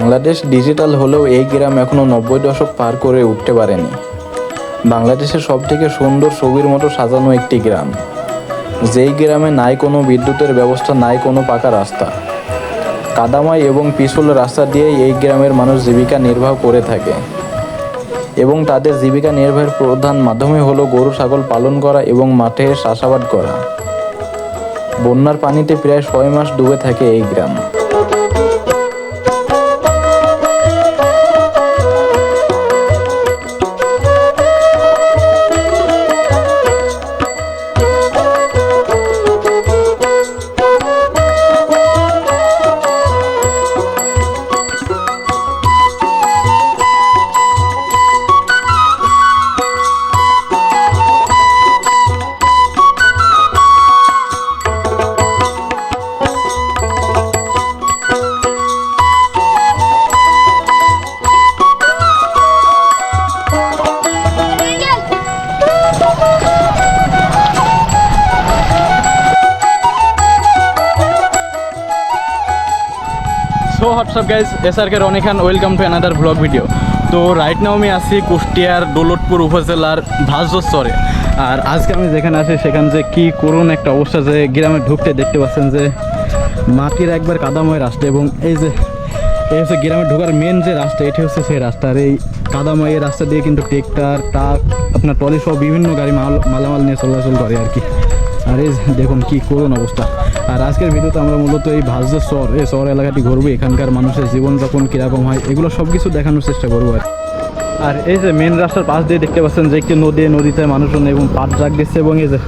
Bangladesh digital হলেও এই গ্রাম এখনও 90 দশক পার করে উঠতে পারেনি। বাংলাদেশের সবথেকে সুন্দর ছবির মতো সাজানো একটি গ্রাম, যেই গ্রামে নাই কোনো বিদ্যুতের ব্যবস্থা, নাই কোনো পাকা রাস্তা। কাদাময় এবং পিছল রাস্তা দিয়েই এই গ্রামের মানুষ জীবিকা নির্বাহ করে থাকে এবং তাদের জীবিকা নির্বাহের প্রধান মাধ্যমই হলো গরু ছাগল পালন করা এবং মাঠে চাষাবাদ করা। বন্যার পানিতে প্রায় 6 মাস ডুবে থাকে এই গ্রাম। So what's up guys, SRK Ronnie Khan, welcome to another vlog video. তো রাইট নাও আমি আছি কুষ্টিয়ার দৌলতপুর উপজেলার ভাজর চরে। আর আজকে আমি যেখানে আসি সেখানে যে কি করুন একটা অবস্থা, যে গ্রামে ঢুকতে দেখতে পাচ্ছেন যে মাটির একবার কাদাময় রাস্তা, এবং এই হচ্ছে গ্রামে ঢোকার মেন যে রাস্তা, এটি হচ্ছে সেই রাস্তা। আর এই কাদাময় রাস্তা দিয়ে কিন্তু ট্রেক্টর, ট্রাক, আপনার ট্রলি সহ বিভিন্ন গাড়ি মালামাল নিয়ে চলাচল করে আর কি। আর এই দেখুন কি করুন অবস্থা। আর আজকের ভিডিওতে আমরা মূলত এই ভাজর চর, এই চর এলাকাটি ঘুরবো, এখানকার মানুষের জীবনযাপন কীরকম হয় এগুলো সব কিছু দেখানোর চেষ্টা করবো। আর এই যে মেন রাস্তার পাশ দিয়ে দেখতে পাচ্ছেন যে একটি নদীতে মানুষজন এবং পাট জাগ দিচ্ছে, এবং এই যে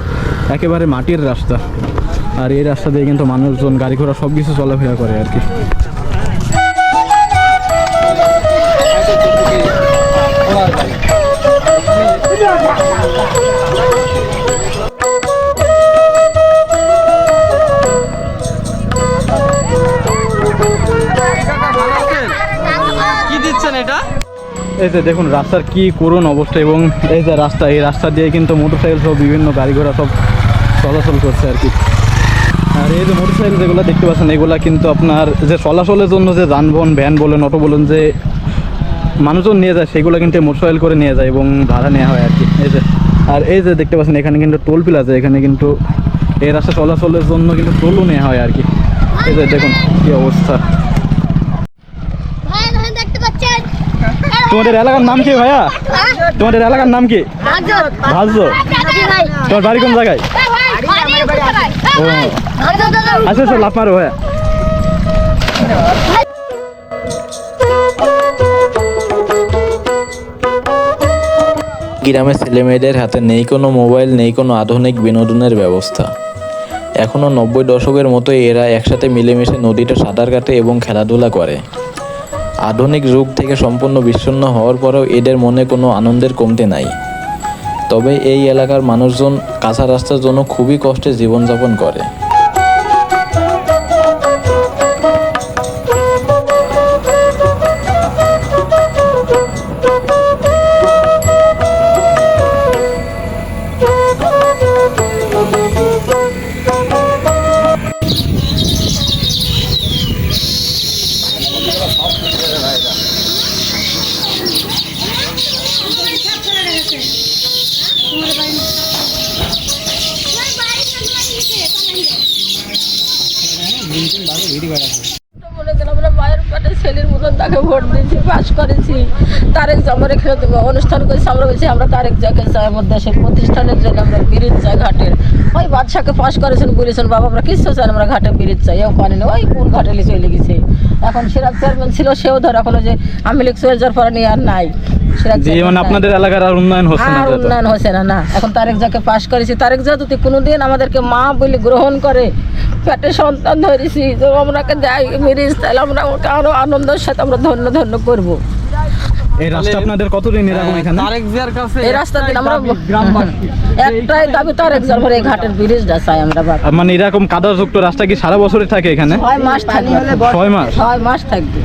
একেবারে মাটির রাস্তা। আর এই রাস্তা দিয়ে কিন্তু মানুষজন, গাড়ি ঘোড়া সব কিছু চলাফেরা করে আর কি। এই যে দেখুন রাস্তার কি করুণ অবস্থা, এবং এই যে এই রাস্তা দিয়ে কিন্তু মোটরসাইকেল সব বিভিন্ন গাড়ি ঘোড়া সব চলাচল করছে আর কি। আর এই যে মোটরসাইকেল যেগুলো দেখতে পাচ্ছেন, এগুলো কিন্তু আপনার যে চলাচলের জন্য যে যানবাহন, ভ্যান বলেন, অটো বলেন, যে মানুষজন নিয়ে যায়, সেগুলো কিন্তু মোটরসাইকেল করে নিয়ে যায় এবং ভাড়া নেওয়া হয় আর কি। এই যে আর এই যে দেখতে পাচ্ছেন এখানে কিন্তু টোল প্লাজা, এখানে কিন্তু এই রাস্তা চলাচলের জন্য কিন্তু টোলও নেওয়া হয় আর কি। এই যে দেখুন কি অবস্থা। তোমাদের এলাকার নাম কি ভাইয়া? তোমাদের এলাকার নাম কি? ভাজর। তোমার বাড়ি কোন জায়গায়? ও আচ্ছা, সব লাভ মারো ভাইয়া। গ্রামের ছেলেমেয়েদের হাতে নেই কোনো মোবাইল, নেই কোনো আধুনিক বিনোদনের ব্যবস্থা। এখনও 90 দশকের মতো এরা একসাথে মিলেমিশে নদীতে সাঁতার কাটে এবং খেলাধুলা করে। আধুনিক যুগ থেকে সম্পূর্ণ বিচ্ছিন্ন হওয়ার পরেও এদের মনে কোনো আনন্দের কমতি নাই। তবে এই এলাকার মানুষজন কাঁচা রাস্তার জন্য খুবই কষ্টে জীবনযাপন করে। আমরা মায়ের পেটে ছেলের মতন তাকে ভোট দিয়েছি, পাস করেছি, তারেক জামারে খেলে দেবো অনুষ্ঠান করেছি। আমরা বলছি আমরা তারেক জাকে চাই, আমার দেশের প্রতিষ্ঠানের জন্য আমরা ব্রিজ চাই ঘাটের। ওই বাদশাকে পাস করেছেন, বলেছেন বাবা আমরা কিছু চাই, আমরা ঘাটে ব্রিজ চাই, এও পানি না, ওই কোন ঘাটে চলে গেছে। এখন সিরাজ চেয়ারম্যান ছিল, সেও ধর এখন যে আমি লিখ সোয়েজার পরে নিয়ে আর নাই। আপনাদের এলাকার আর উন্নয়ন হচ্ছে না, উন্নয়ন হচ্ছে না। এখন তারেক জাকে পাস করেছি, তারেক জা যদি কোনোদিন আমাদেরকে মা বলে গ্রহণ করে, পেটে সন্তান ধরেছি, তো আমরাকে দেয় মিরিজ, তাহলে আমরা ওকে আরো আনন্দের সাথে আমরা ধন্য ধন্য করবো। এই রাস্তা আপনাদের কতদিন এরকম এখানে? তারেক জিয়ার কাছে এই রাস্তা দিন আমরা একটাই দাবি, তারেক জিয়ার পরে এই ঘাটের ব্রিজটা চাই আমরা। মানে এরকম কাদাযুক্ত রাস্তা কি সারা বছরই থাকে এখানে? 6 মাস থাকে। 6 মাস থাকবে।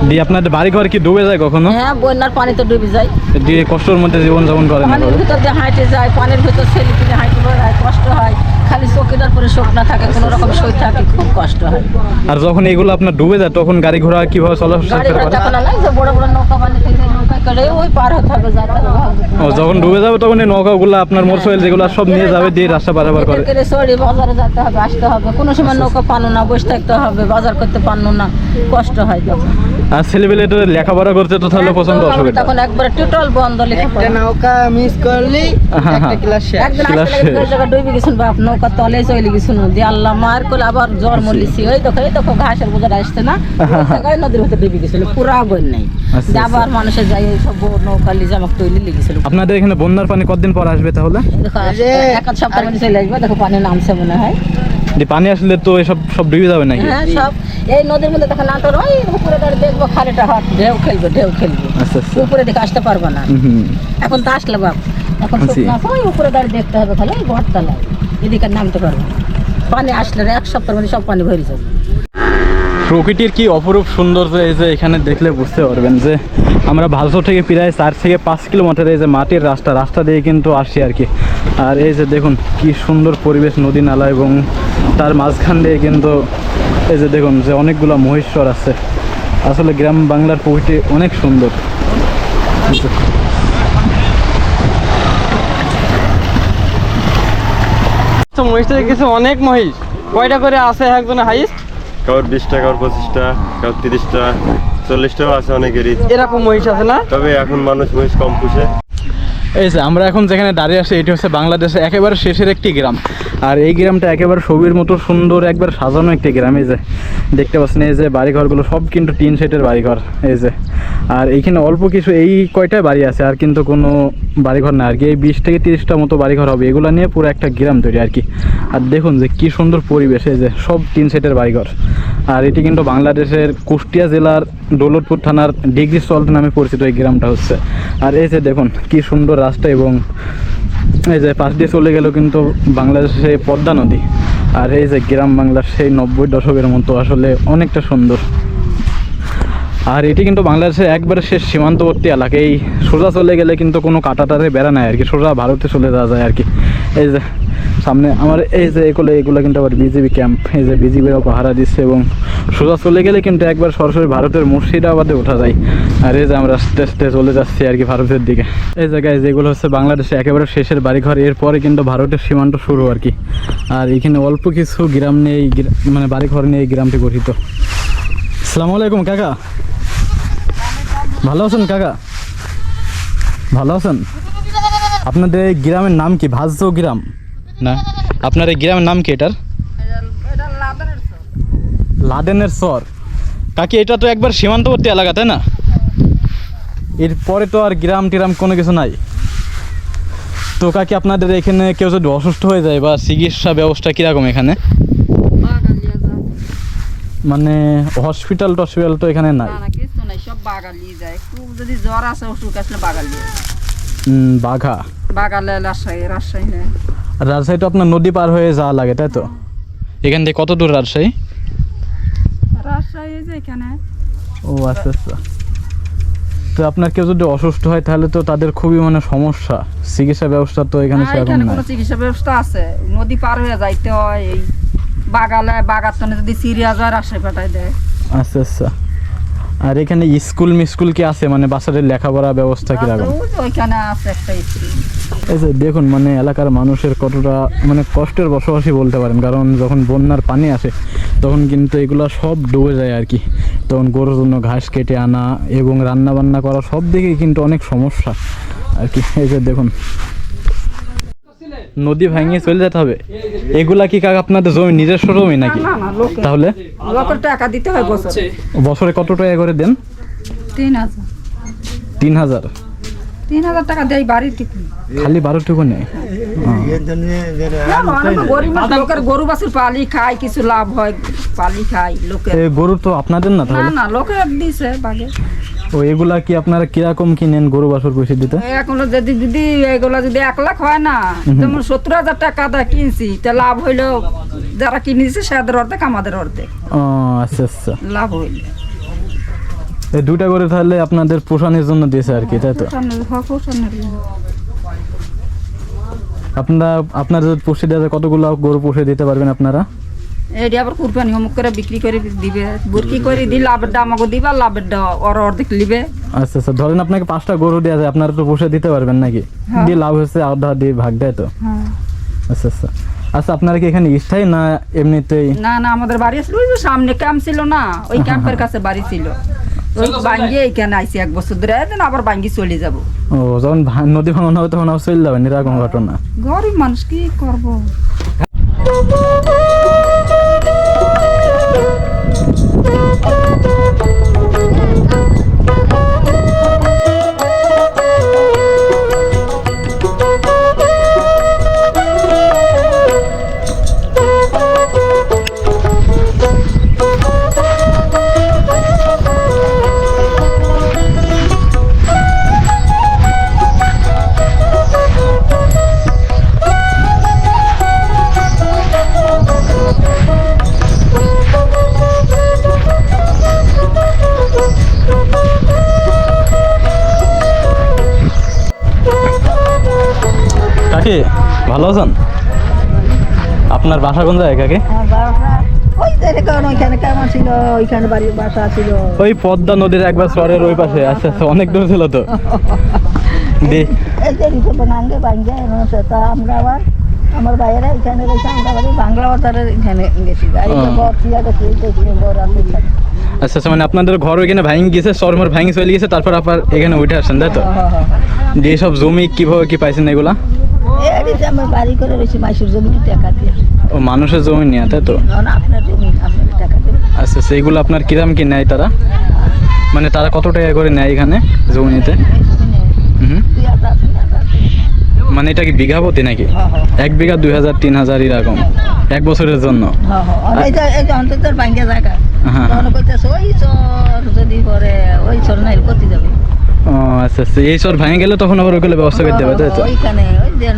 দিয়ে আপনাদের বাড়ি ঘর কি ডুবে যায় কখনো? হ্যাঁ, বন্যার পানিতে ডুবে যায়। দিয়ে কষ্টের মধ্যে জীবনযাপন করেন? পানির ভিতর দিয়ে হাঁটে যায়, পানির ভিতর ছেলে পিলে হাঁটে বেড়ায়, কষ্ট হয়। খালি চৌকিদার পরে শোক না থাকে, কোনো রকম সই থাকে, খুব কষ্ট হয়। আর যখন এগুলো আপনার ডুবে যায় তখন গাড়ি ঘোড়া কিভাবে চলাচল গাড়ি করে? যখন নাই যে বড় বড় নৌকা বানিয়ে নৌকা করে ওই পার হতে হবে, যাতে ও যখন ডুবে যাবে তখন এই নৌকাগুলো আপনার মোটরসাইকেল যেগুলো সব নিয়ে যাবে দিয়ে রাস্তা পারাপার করে। সরি বাজারে যেতে হবে, আসতে হবে, কোনো সময় নৌকা পানো না, বসে থাকতে হবে, বাজার করতে পারনো না, কষ্ট হয় তখন। আর ছেলেবেলেটা লেখাপড়া করতে তো তাহলে প্রচন্ড অসুবিধা। তখন একবার টোটাল বন্ধ, লেখাপড়া নৌকা মিস করলি একটা ক্লাস শেষ। একদিন আসলে ওই জায়গায় ডুবে গেছিল বাপ, নৌকা তলে চলে গেছিল, দিয়ে আল্লাহ মার করলে আবার জ্বর মরলিছি। ওই দেখো ঘাসের বোঝা আসছে না, ওই জায়গায় নদীর ভিতরে ডুবে গেছিল, পুরা বই নেই। দিয়ে আবার মানুষের যাই সব নৌকা লিজে আমাকে তৈরি লেগেছিল। আপনাদের এখানে বন্যার পানি কতদিন পর আসবে তাহলে? দেখো এক আধ সপ্তাহ মধ্যে চলে আসবে, দেখো পানি নামছে মনে হয়। যে পানি আসলে তো এসব সব ডুবে যাবে নাকি? হ্যাঁ সব এই নদীর মধ্যে দেখো নাটোর, ওই উপরে দাঁড়িয়ে দেখবো খালিটা হাট, ঢেউ খেলবে। আচ্ছা আচ্ছা। উপরে দিকে আসতে পারবো না, হুম। এখন তো আসলে বাপ, এখন আচ্ছা। শুকনো আছে, ওই উপরে দাঁড়িয়ে দেখতে হবে, খালি ওই ঘরতলায় এদিকে নামতে পারবো না। পানি আসলে এক সপ্তাহের মধ্যে সব পানি ভরে যাবে। প্রকৃতির কি অপরূপ সৌন্দর্য এই যে এখানে দেখলে বুঝতে পারবেন যে আমরা ভালসো থেকে প্রায় 4 থেকে 5 কিলোমিটার এই যে মাটির রাস্তা দিয়ে কিন্তু আসি আর কি। আর এই যে দেখুন কি সুন্দর পরিবেশ, নদী নালা এবং তার মাঝখান দিয়ে কিন্তু এই যে দেখুন যে অনেকগুলো মহেশ্বর আছে। আসলে গ্রাম বাংলার প্রকৃতি অনেক সুন্দর। মহিষ দেখেছি অনেক মহিষ, কয়টা করে আছে একজনে হাইস্ট? কারোর 20টা, কারোর 25টা, কারোর 30টা, 40টাও আছে অনেকেরই। এরকম মহিষ আছে না? তবে এখন মানুষ মহিষ কম পুষে। এই যে আমরা এখন যেখানে দাঁড়িয়ে আছি এটি হচ্ছে বাংলাদেশের একেবারে শেষের একটি গ্রাম। আর এই গ্রামটা একেবারে ছবির মতো সুন্দর, একবার সাজানো একটি গ্রাম। এই যে দেখতে পাচ্ছেন এই যে বাড়িঘরগুলো সব কিন্তু টিন শেডের বাড়িঘর। এই যে আর এইখানে অল্প কিছু এই কয়টায় বাড়ি আছে, আর কিন্তু কোনো বাড়িঘর না আর কি। এই 20 থেকে 30টা মতো বাড়িঘর হবে, এগুলো নিয়ে পুরো একটা গ্রাম তৈরি আর কি। আর দেখুন যে কি সুন্দর পরিবেশ, এই যে সব টিন শেডের বাড়িঘর। আর এটি কিন্তু বাংলাদেশের কুষ্টিয়া জেলার দৌলতপুর থানার ডিগ্রি সল্ট নামে পরিচিত এই গ্রামটা হচ্ছে। আর এই যে দেখুন কি সুন্দর রাস্তা, এবং এই যে পাশ দিয়ে চলে গেল কিন্তু বাংলাদেশে পদ্মা নদী। আর এই যে গ্রাম বাংলার সেই 90 দশকের মতো, আসলে অনেকটা সুন্দর। আর এটি কিন্তু বাংলাদেশের একবারে শেষ সীমান্তবর্তী এলাকা। এই সোজা চলে গেলে কিন্তু কোনো কাটাটারে বেড়া নাই আর কি, সোজা ভারতে চলে যাওয়া যায় আর কি। এই যে সামনে আমার এই যে এগুলো কিন্তু আবার বিজিবি ক্যাম্প, এই যে বিজিবিরাও পাহারা দিচ্ছে, এবং সোজা চলে গেলে কিন্তু একবার সরাসরি ভারতের মুর্শিদাবাদে ওঠা যায়। আর এই যে আমরা আস্তে আস্তে চলে যাচ্ছি আর কি ভারতের দিকে। এই জায়গায় যেগুলো হচ্ছে বাংলাদেশে একেবারে শেষের বাড়িঘর, এরপরে কিন্তু ভারতের সীমান্ত শুরু আর কি। আর এখানে অল্প কিছু গ্রাম নিয়ে মানে বাড়িঘর নিয়ে এই গ্রামটি গঠিত। আসসালামু আলাইকুম কাকা, ভালো আছেন কাকা? ভালো আছেন? আপনাদের এই গ্রামের নাম কি? ভাজ্য গ্রাম না? আপনার এই গ্রামের নাম কি এটার? লাদেনের চর। কাকি এটা তো একবার সীমান্তবর্তী এলাকা তাই না? এরপরে তো আর গ্রাম টিরাম কোনো কিছু নাই তো। কাকি আপনাদের এখানে কেউ যদি অসুস্থ হয়ে যায় বা চিকিৎসা ব্যবস্থা কীরকম এখানে? মানে হসপিটাল টসপিটাল তো এখানে নাই? সব বাগালি যায়, একটু যদি জ্বর আসে অসুখ আসলে বাগালি বাঘা বাগালে রাজশাহী নেয়। রাজশাহী তো আপনার নদী পার হয়ে যাওয়া লাগে তাই তো? এখান থেকে কত দূর রাজশাহী? রাজশাহী যেখানে। ও আচ্ছা আচ্ছা। তো আপনার কেউ যদি অসুস্থ হয় তাহলে তো তাদের খুবই মানে সমস্যা, চিকিৎসা ব্যবস্থা তো এখানে সেরকম এখানে নাই। কোনো চিকিৎসা ব্যবস্থা আছে, নদী পার হয়ে যাইতে হয়। এই বাগাতনে যদি সিরিয়াস হয় রাজশাহী পাঠায় দেয়। আচ্ছা আচ্ছা। আর এখানে স্কুল মিস্কুল কি আছে, মানে বাচ্চাদের লেখাপড়া ব্যবস্থা কিরকম? ওইখানে আছে একটা স্কুল। এই যে দেখুন মানে এলাকার মানুষের কতটা মানে কষ্টের বসবাসই বলতে পারেন, কারণ যখন বন্যার পানি আসে তখন কিন্তু এগুলো সব ডুবে যায় আর কি। তখন গরুর জন্য ঘাস কেটে আনা এবং রান্না বান্না করা সব দিকেই কিন্তু অনেক সমস্যা আর কি। এই যে দেখুন নদী ভাঙিয়ে চলে যেতে হবে। এগুলা কি কাকা আপনাদের জমি, নিজস্ব জমি নাকি? তাহলে লোকের টাকা দিতে হয় বছরে। বছরে কত টাকা করে দেন? 3000। 3000? 3000 টাকা দেয় বাড়ি ঠিক খালি 12টুকু নেই? লোকের গরু বাছুর পালি খায়, কিছু লাভ হয়, পালি খায় লোকের। গরু তো আপনাদের না তাহলে? না লোকের দিছে বাগে। ও এগুলা কি আপনারা কিরকম কিনেন গরু বাছুর পয়সা দিতে? এখন যদি এগুলা যদি 1 লাখ হয় না, যেমন 70,000 টাকা দিয়ে কিনছি, তা লাভ হইলো যারা কিনেছে সেদের অর্ধেক, আমাদের অর্ধেক। ও আচ্ছা আচ্ছা। লাভ হইল এই দুটা করে তাহলে আপনাদের পোষণের জন্য দিয়েছে আর কি তাই তো? আপনারা যদি পুষে দেওয়া যায় কতগুলো গরু পুষে দিতে পারবেন আপনারা? এটি আবার কুরবানি অমুক করে বিক্রি করে দিবে বুরকি করে দি লাভের দাম আমাকে দিবা লাভের ওর অর্ধেক লিবে। আচ্ছা আচ্ছা, ধরেন আপনাকে 5টা গরু দেওয়া যায়, আপনারা তো বসে দিতে পারবেন নাকি? দিয়ে লাভ হচ্ছে আধা দিয়ে ভাগ দেয় তো? হ্যাঁ। আচ্ছা আচ্ছা আচ্ছা, আপনারা কি এখানে স্থায়ী না এমনিতেই? না না, আমাদের বাড়ি ছিল ওই যে সামনে ক্যাম্প ছিল না, ওই ক্যাম্পের কাছে বাড়ি ছিল, ওই বাঙ্গি এইখানে আইসি 1 বছর ধরে, দেন আবার বাঙ্গি চলে যাব। ও, যখন নদী ভাঙন হবে তখন আবার চলে যাবেন, এরকম ঘটনা? গরিব মানুষ কি করবো। কাকি ভালো আছেন? আপনার বাসা কোন জায়গায় কাকি? ওই দেখুন ওইখানে কেমন ছিল, ওইখানে বাড়ির বাসা ছিল ওই পদ্মা নদীর একবার চরের ওই পাশে। আচ্ছা আচ্ছা, অনেক দূর ছিল তো। এই যে নাঙ্গে বাঙ্গে তা আমরা আবার আমার ভাইয়েরা এখানে রয়েছে, আমরা বাড়ি বাংলা বাজারের এখানে গেছি, আচ্ছা আচ্ছা, মানে আপনাদের ঘর ওইখানে ভাঙি গেছে, চরমর ভাঙি চলে গেছে, তারপর আবার এখানে উঠে আসছেন তাই তো? দিয়ে সব জমি কিভাবে কি পাইছেন এগুলা? আমার বাড়ি করে রয়েছে মাইসুর জমি টাকা দিয়ে। ও, মানুষের জমি নিয়ে তাই তো? আপনার জমি আপনার টাকা দেবে। আচ্ছা আচ্ছা, এইগুলো আপনার কিরাম কি নেয় তারা? মানে তারা কত টাকা করে নেয় এখানে জমি নিতে? হুম, মানে এটা কি বিঘা প্রতি নাকি? 1 বিঘা 2000 3000 এরকম 1 বছরের জন্য? অন্তত বাঙ্গা জায়গা হ্যাঁ। তখন কইতেছে ওই চর যদি পরে ওই চর নাই করতে যাবে। ও আচ্ছা আচ্ছা, এই চর ভেঙে গেলে তখন আবার ওইগুলো ব্যবস্থা করতে হবে তাই তো? ওইখানে ওই যে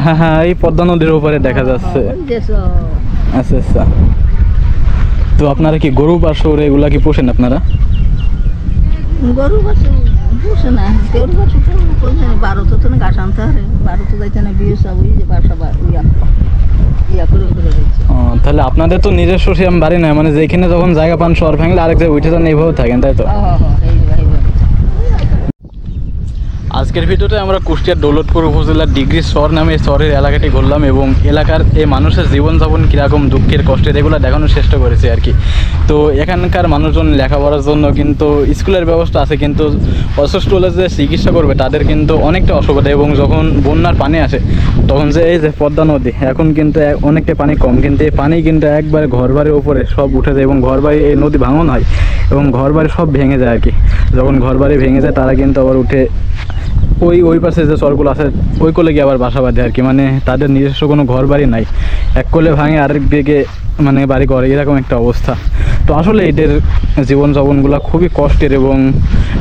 হ্যাঁ হ্যাঁ, এই পদ্মা নদীর উপরে দেখা যাচ্ছে। ওই যে চর। আচ্ছা আচ্ছা, তো আপনারা কি গরু বাছুর এগুলা কি পোষেন আপনারা? গরু বাছুর পুষে না, গরু বাছুর কোনখানে ভারত তো না ঘাস আনতে হারে, ভারত যাইতে না বিয়ে সব ওই যে বাসা ইয়া করে করে রয়েছে। ও, তাহলে আপনাদের তো নিজস্ব সেরকম বাড়ি নয়, মানে যেখানে যখন জায়গা পান শহর ভাঙলে আরেক জায়গায় উঠে যান, এইভাবে থাকেন তাই তো? আজকের ভিডিওতে আমরা কুষ্টিয়ার দৌলতপুর উপজেলার ডিগ্রি চর নামে চরের এলাকাটি ঘুরলাম এবং এলাকার এই মানুষের জীবনযাপন কীরকম দুঃখের কষ্টের এগুলো দেখানোর চেষ্টা করেছি আর কি। তো এখানকার মানুষজন লেখাপড়ার জন্য কিন্তু স্কুলের ব্যবস্থা আছে, কিন্তু অসুস্থ হলে যে চিকিৎসা করবে তাদের কিন্তু অনেকটা অসুবিধা, এবং যখন বন্যার পানি আসে তখন যে এই যে পদ্মা নদী এখন কিন্তু অনেকটা পানি কম, কিন্তু এই পানি কিন্তু একবারে ঘরবাড়ির উপরে সব উঠে যায় এবং ঘরবাড়ি এই নদী ভাঙন হয় এবং ঘরবাড়ি সব ভেঙে যায় আর কি। যখন ঘরবাড়ি ভেঙে যায় তারা কিন্তু আবার উঠে ওই পাশে যে চরগুলো আছে ওই কোলে গিয়ে আবার বাসা বাঁধে আর কি, মানে তাদের নিজস্ব কোনো ঘর বাড়ি নাই, এক কোলে ভাঙে আরেক দিকে মানে বাড়ি করে, এরকম একটা অবস্থা। তো আসলে এদের জীবনযাপনগুলো খুবই কষ্টের এবং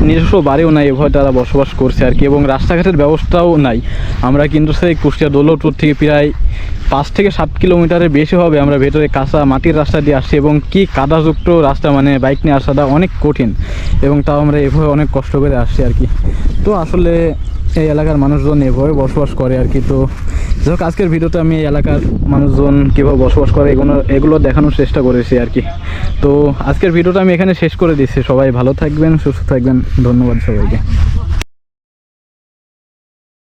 নিজস্ব বাড়িও নাই, এভাবে তারা বসবাস করছে আর কি, এবং রাস্তাঘাটের ব্যবস্থাও নাই। আমরা কিন্তু সেই কুষ্টিয়া দৌলতপুর থেকে প্রায় 5 থেকে 7 কিলোমিটারের বেশি হবে আমরা ভেতরে কাঁচা মাটির রাস্তা দিয়ে আসছি, এবং কি কাদাযুক্ত রাস্তা, মানে বাইক নিয়ে আসাটা অনেক কঠিন, এবং তাও আমরা এভাবে অনেক কষ্ট করে আসছি আর কি। তো আসলে এই এলাকার মানুষজন এভাবে বসবাস করে আর কি। তো যাই হোক, আজকের ভিডিওতে আমি এই এলাকার মানুষজন কীভাবে বসবাস করে এগুলো দেখানোর চেষ্টা করেছি আর কি। তো আজকের ভিডিওটা আমি এখানে শেষ করে দিচ্ছি। সবাই ভালো থাকবেন, সুস্থ থাকবেন, ধন্যবাদ সবাইকে।